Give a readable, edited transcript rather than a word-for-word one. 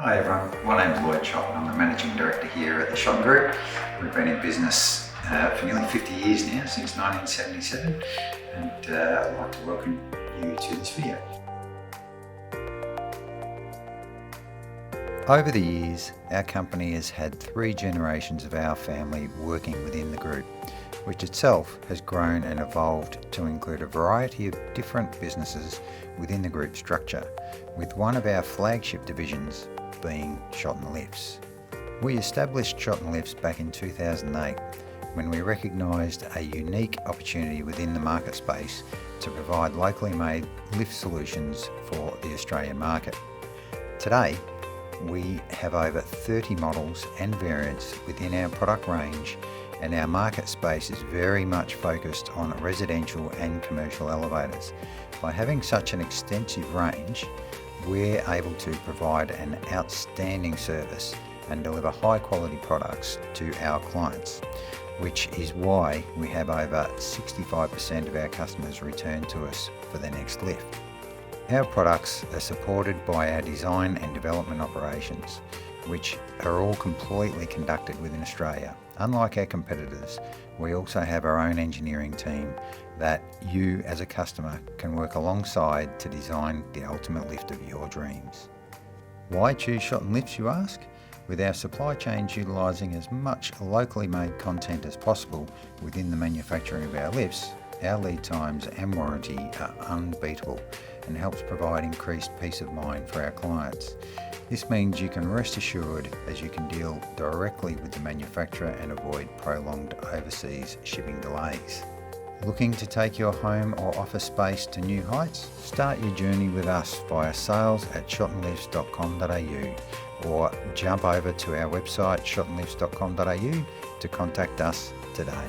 Hi everyone, my name's Lloyd Shotton. I'm the Managing Director here at the Shotton Group. We've been in business for nearly 50 years now, since 1977, and I'd like to welcome you to this video. Over the years, our company has had 3 generations of our family working within the group, which itself has grown and evolved to include a variety of different businesses within the group structure, with one of our flagship divisions being Shotton Lifts. We established Shotton Lifts back in 2008 when we recognised a unique opportunity within the market space to provide locally made lift solutions for the Australian market. Today, we have over 30 models and variants within our product range, and our market space is very much focused on residential and commercial elevators. By having such an extensive range, we're able to provide an outstanding service and deliver high quality products to our clients, which is why we have over 65% of our customers return to us for their next lift. Our products are supported by our design and development operations, which are all completely conducted within Australia. Unlike our competitors, we also have our own engineering team that you as a customer can work alongside to design the ultimate lift of your dreams. Why choose Shotton Lifts, you ask? With our supply chains utilising as much locally made content as possible within the manufacturing of our lifts, our lead times and warranty are unbeatable and helps provide increased peace of mind for our clients. This means you can rest assured as you can deal directly with the manufacturer and avoid prolonged overseas shipping delays. Looking to take your home or office space to new heights? Start your journey with us via sales@shottonlifts.com.au or jump over to our website shottonlifts.com.au to contact us today.